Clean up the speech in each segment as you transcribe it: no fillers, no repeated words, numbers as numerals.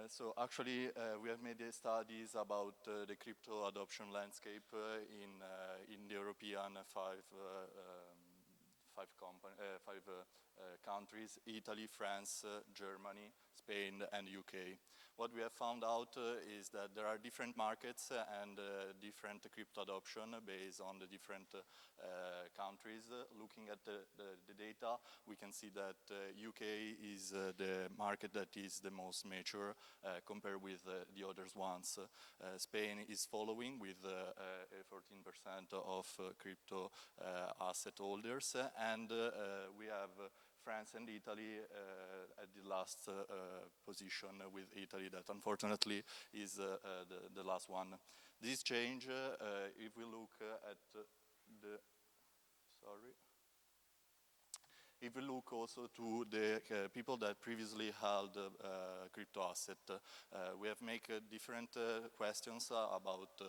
So actually, we have made studies about the crypto adoption landscape in the European five countries: Italy, France, Germany, Spain, and UK. What we have found out is that there are different markets and different crypto adoption based on the different countries. Looking at the data, we can see that UK is the market that is the most mature compared with the other ones. Spain is following with 14% of crypto asset holders, and we have France and Italy at the last position, with Italy that unfortunately is the last one. This change, if we look at the, sorry. If we look also to the people that previously held crypto asset, we have made different questions about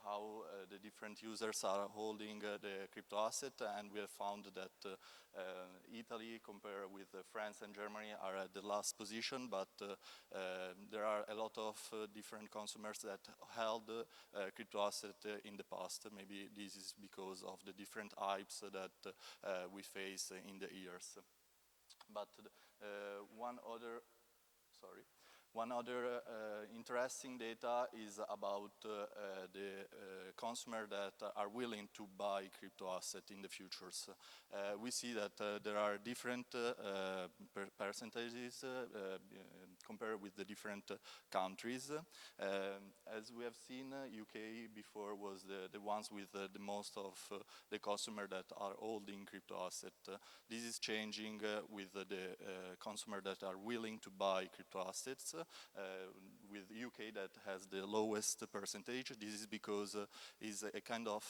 how the different users are holding the crypto asset, and we have found that Italy, compared with France and Germany, are at the last position, but there are a lot of different consumers that held crypto asset in the past. Maybe this is because of the different hypes that we face in the years. But one other interesting data is about the consumer that are willing to buy crypto asset in the futures. We see that there are different percentages compared with the different countries. As we have seen, UK before was the ones with the most of the consumer that are holding crypto asset. This is changing with the consumer that are willing to buy crypto assets. With UK that has the lowest percentage. This is because it's a kind of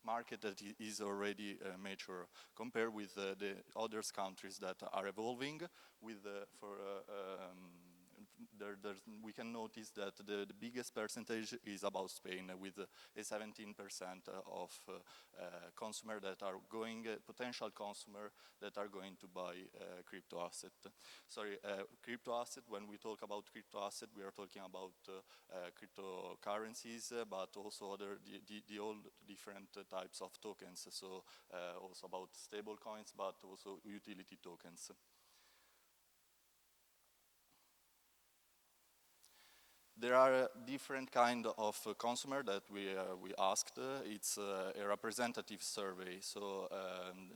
market that is already mature compared with the other countries that are evolving. With we can notice that the biggest percentage is about Spain, with a 17% of consumer that are going, potential consumer that are going to buy crypto asset. Sorry, crypto asset, when we talk about crypto asset, we are talking about cryptocurrencies, but also other, the all different types of tokens. So also about stable coins, but also utility tokens. There are different kind of consumer that we asked. It's a representative survey, so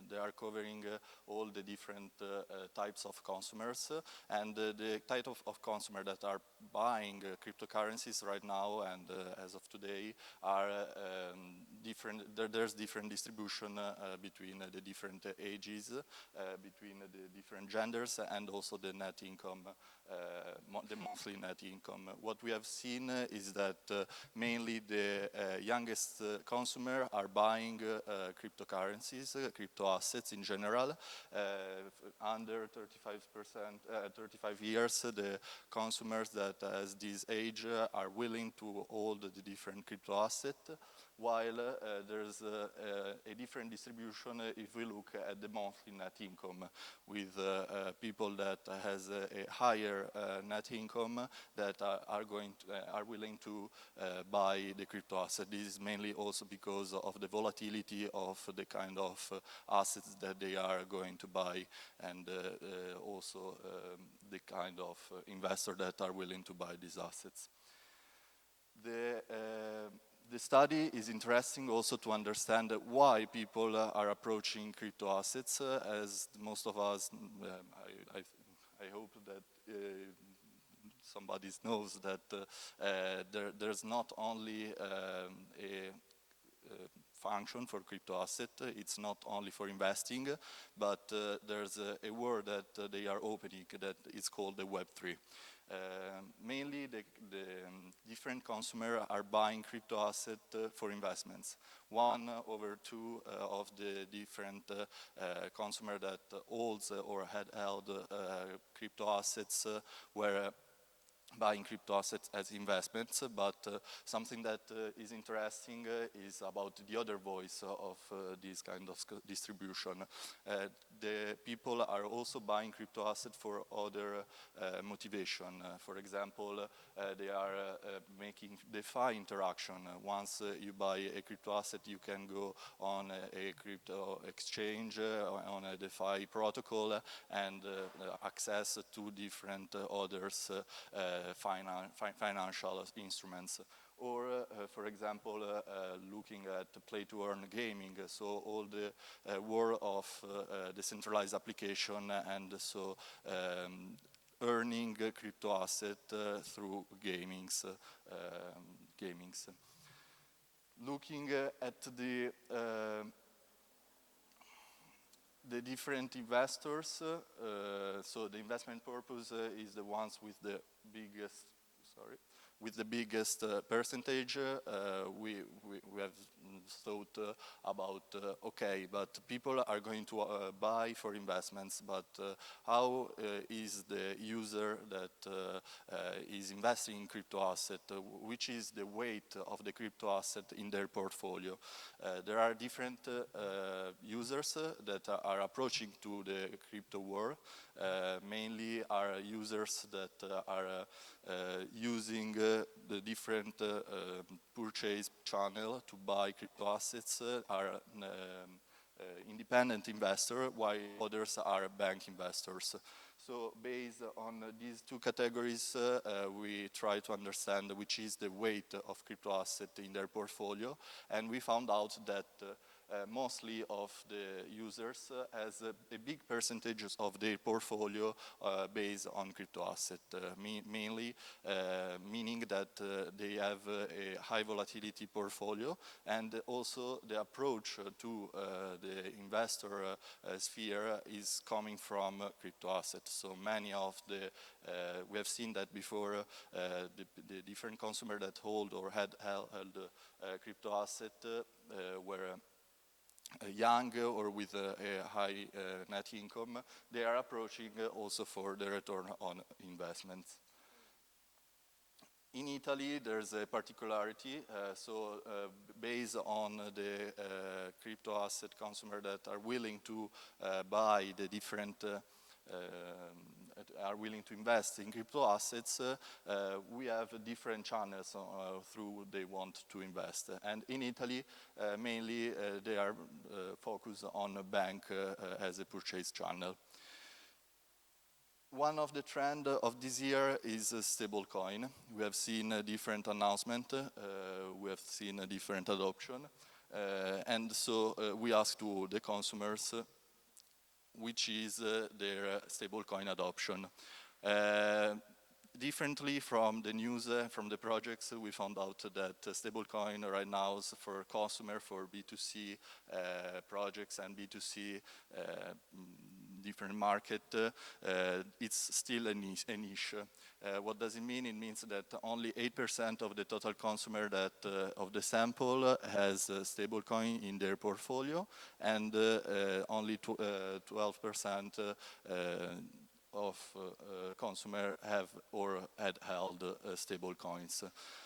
they are covering all the different types of consumers, and the type of consumer that are buying cryptocurrencies right now and as of today are different. There's different distribution between the different ages, between the different genders, and also the net income, the monthly net income. What we have seen is that mainly the youngest consumer are buying cryptocurrencies, crypto assets in general. Under 35 years, the consumers that as this age are willing to hold the different crypto assets, while there's a different distribution if we look at the monthly net income, with people that has a higher net income that are willing to buy the crypto asset. This is mainly also because of the volatility of the kind of assets that they are going to buy, and also the kind of investor that are willing to buy these assets. The study is interesting also to understand why people are approaching crypto assets. As most of us, I hope that somebody knows that there's not only a function for crypto asset, it's not only for investing, but there's a word that they are opening that is called the Web3. Mainly the different consumers are buying crypto asset for investments. 1/2 of the different consumer that holds or had held crypto assets were buying crypto assets as investments, but something that is interesting is about the other voice of this kind of distribution. The people are also buying crypto assets for other motivation. For example, they are making DeFi interaction. Once you buy a crypto asset, you can go on a crypto exchange, on a DeFi protocol, and access to different others financial instruments. Or, for example, looking at play-to-earn gaming, so all the world of decentralized application, and so earning crypto asset through gamings. Looking at the different investors, so the investment purpose is the ones with the biggest, percentage. We have thought about, okay, but people are going to buy for investments, but how is the user that is investing in crypto asset, which is the weight of the crypto asset in their portfolio? There are different users that are approaching to the crypto world. Mainly are users that are using the different purchase channel to buy crypto assets, are independent investor, while others are bank investors. So based on these two categories, we try to understand which is the weight of crypto asset in their portfolio, and we found out that mostly of the users has a big percentage of their portfolio based on crypto asset, mainly meaning that they have a high volatility portfolio, and also the approach to the investor sphere is coming from crypto assets. So many of the, we have seen that before, the different consumer that hold or had held crypto asset were young or with a high net income. They are approaching also for the return on investments. In Italy, there's a particularity, based on the crypto asset consumer that are willing to buy the different are willing to invest in crypto assets, we have different channels through they want to invest. And in Italy, mainly they are focused on a bank as a purchase channel. One of the trends of this year is stablecoin. We have seen a different announcement, we have seen a different adoption, and so we asked to the consumers which is their stablecoin adoption. Differently from the news, from the projects, we found out that stablecoin right now is for consumer, for B2C projects and B2C different market, it's still a niche. What does it mean? It means that only 8% of the total consumer that of the sample has stablecoin in their portfolio, and only 12% of consumer have or had held stable coins.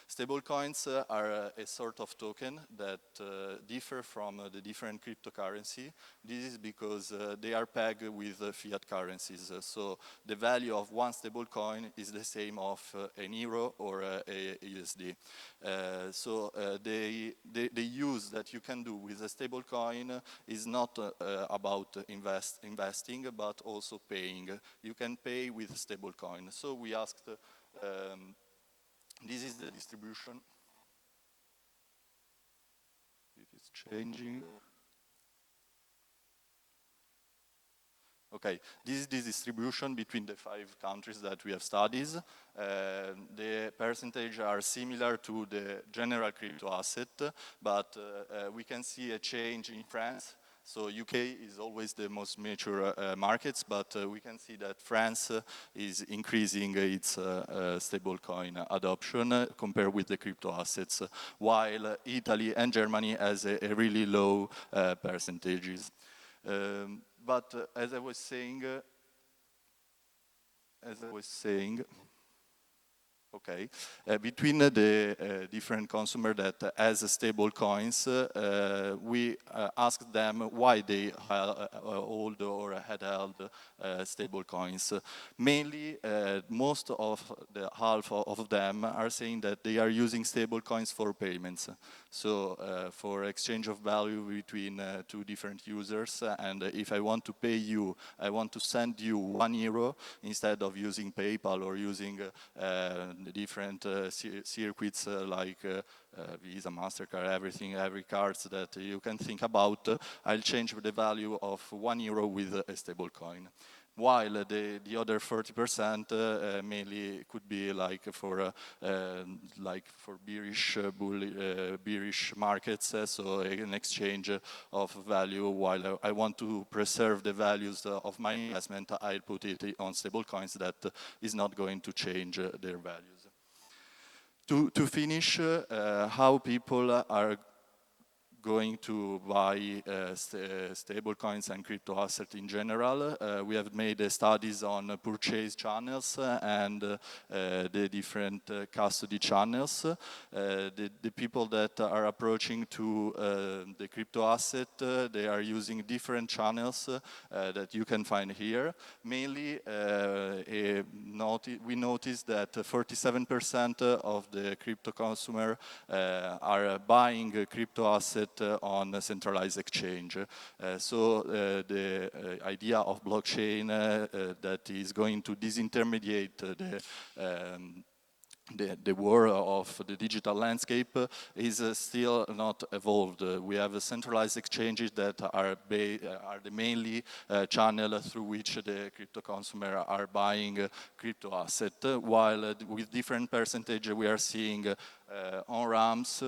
Stable coins are a sort of token that differ from the different cryptocurrency. This is because they are pegged with fiat currencies. So the value of one stable coin is the same of an euro or a USD. So the use that you can do with a stable coin is not about investing, but also paying. You can pay with stable coin. So we asked, this is the distribution. If it's changing. Okay, this is the distribution between the 5 countries that we have studied. The percentage are similar to the general crypto asset, but we can see a change in France. So UK is always the most mature markets, but we can see that France is increasing its stablecoin adoption compared with the crypto assets, while Italy and Germany has a really low percentages. But as I was saying, Okay, between the different consumer that has stable coins, we asked them why they hold or had held stable coins. Mainly, most of the half of them are saying that they are using stable coins for payments. So for exchange of value between two different users, and if I want to pay you, I want to send you €1 instead of using PayPal or using different circuits like Visa, MasterCard, every cards that you can think about, I'll change the value of €1 with a stable coin. While the other 40% mainly could be like for bearish markets, so an exchange of value. While I want to preserve the values of my investment, I'll put it on stable coins that is not going to change their values. To finish, how people are going to buy stable coins and crypto assets in general. We have made studies on purchase channels and the different custody channels. The people that are approaching to the crypto asset, they are using different channels that you can find here. Mainly, we noticed that 47% of the crypto consumer are buying a crypto asset on a centralized exchange. So the idea of blockchain that is going to disintermediate the war of the digital landscape is still not evolved. We have centralized exchanges that are the mainly channel through which the crypto consumer are buying crypto asset, while with different percentage we are seeing on-ramps,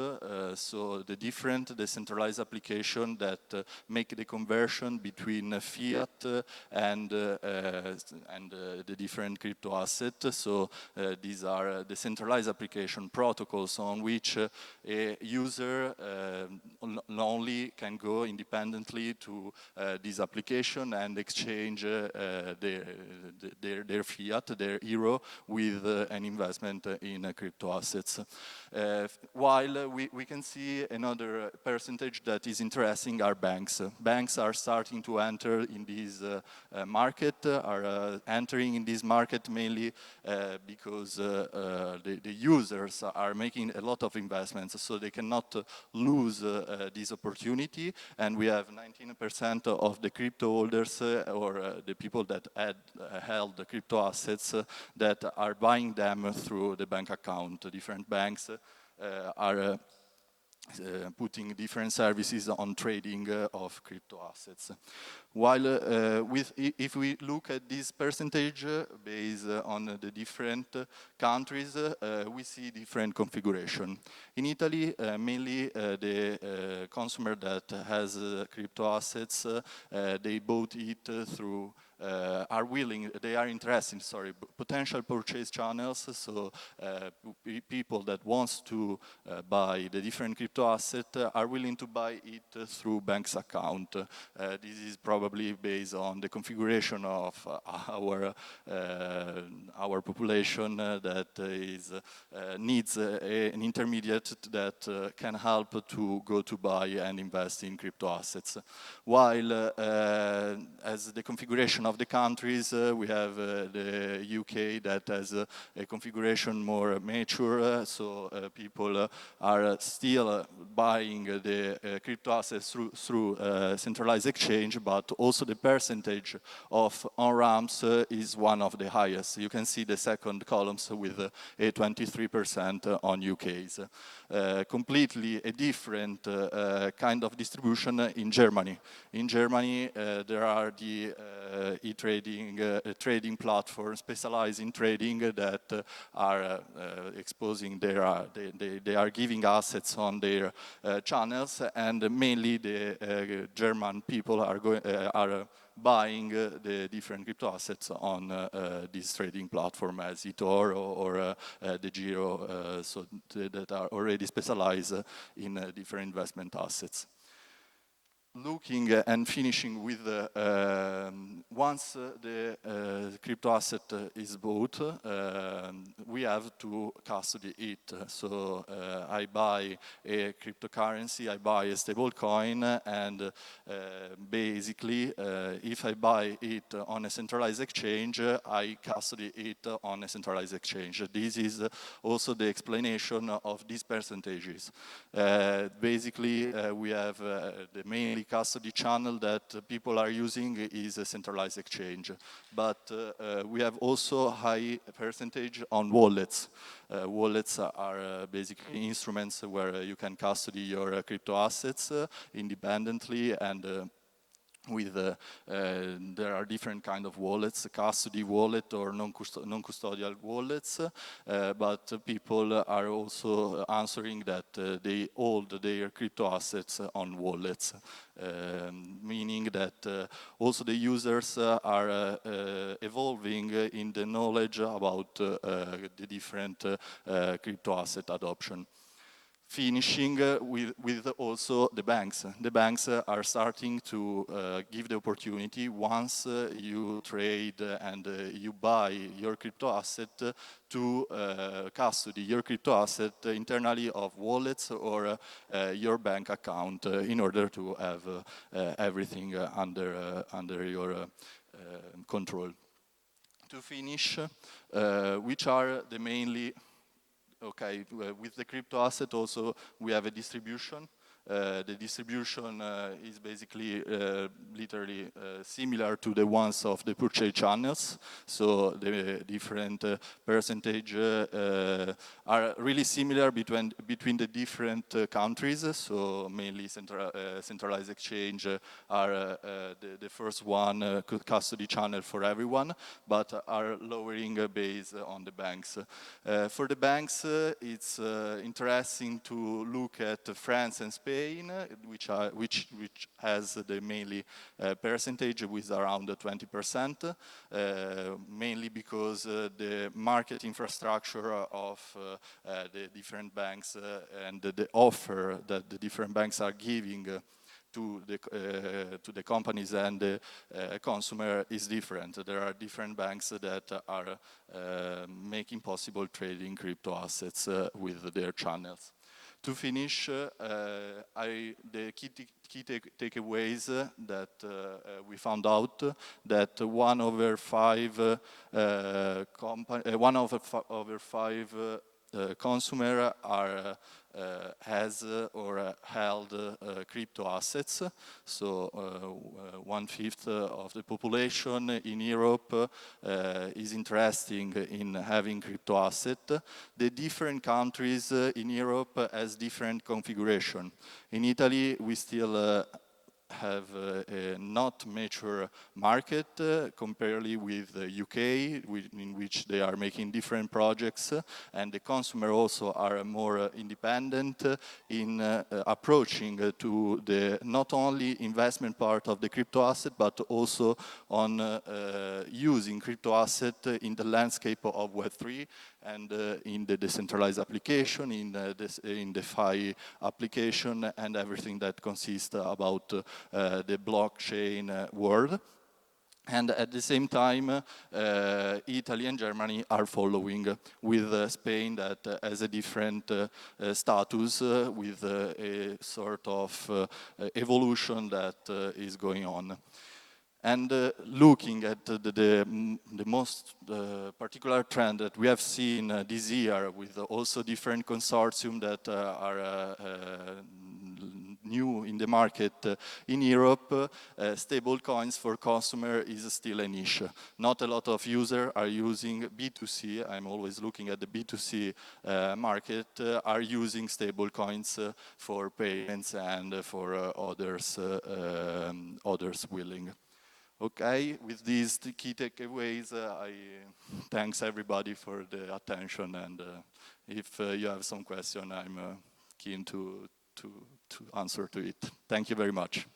so the different decentralized application that make the conversion between fiat and the different crypto assets. So these are decentralized application protocols on which a user only can go independently to this application and exchange their fiat, their euro, with an investment in crypto assets. While we can see another percentage that is interesting are banks. Banks are starting to enter in this market, are entering in this market mainly because the users are making a lot of investments, so they cannot lose this opportunity. And we have 19% of the crypto holders or the people that held the crypto assets that are buying them through the bank account. Different banks are putting different services on trading of crypto assets. While if we look at this percentage based on the different countries, we see different configuration. In Italy, mainly the consumer that has crypto assets, they bought it through they are interested, potential purchase channels, so people that wants to buy the different crypto asset are willing to buy it through bank's account. This is probably based on the configuration of our population that needs an intermediate that can help to go to buy and invest in crypto assets. While as the configuration of the countries, we have the UK that has a configuration more mature, so people are still buying the crypto assets through centralized exchange, but also the percentage of on-ramps is one of the highest. You can see the second columns with a 23% on UK's. Completely a different kind of distribution in Germany. In Germany, there are the trading platforms specialized in trading that are exposing they are giving assets on their channels, and mainly the German people are buying the different crypto assets on this trading platform as eToro or the Giro, so that are already specialized in different investment assets. looking and finishing with once the crypto asset is bought, we have to custody it. So I buy a cryptocurrency, I buy a stable coin, and basically if I buy it on a centralized exchange, I custody it on a centralized exchange. This is also the explanation of these percentages. Basically, we have the mainly custody channel that people are using is a centralized exchange. But we have also high percentage on wallets. Wallets are basically instruments where you can custody your crypto assets independently, and there are different kind of wallets, custody wallet or non-custodial wallets, but people are also answering that they hold their crypto assets on wallets, meaning that also the users are evolving in the knowledge about the different crypto asset adoption. Finishing with also the banks. The banks are starting to give the opportunity once you trade and you buy your crypto asset to custody your crypto asset internally of wallets or your bank account in order to have everything under your control. To finish, which are the mainly okay, with the crypto asset also we have a distribution. The distribution is basically literally similar to the ones of the purchase channels. So the different percentage are really similar between the different countries. So mainly centralized exchange are the first one, custody channel for everyone, but are lowering based on the banks. For the banks, it's interesting to look at France and Spain, which has the mainly percentage with around 20%, mainly because the market infrastructure of the different banks and the offer that the different banks are giving to the companies and the consumer is different. There are different banks that are making possible trading crypto assets with their channels. To finish, the key takeaways that we found out that one over five consumer has or held crypto assets. So 1/5 of the population in Europe is interested in having crypto asset. The different countries in Europe has different configuration. In Italy, we still have a not mature market comparatively with the UK, in which they are making different projects, and the consumer also are more independent in approaching to the not only investment part of the crypto asset, but also on using crypto asset in the landscape of Web3 and in the decentralized application, in the DeFi application, and everything that consists about the blockchain world. And at the same time, Italy and Germany are following, with Spain that has a different status, with a sort of evolution that is going on. And looking at the most particular trend that we have seen this year, with also different consortium that are new in the market in Europe, stable coins for consumer is still a niche. Not a lot of users are using B2C. I'm always looking at the B2C market, are using stable coins for payments and for others willing. Okay, with these key takeaways, I thanks everybody for the attention, and if you have some question, I'm keen to answer to it. Thank you very much.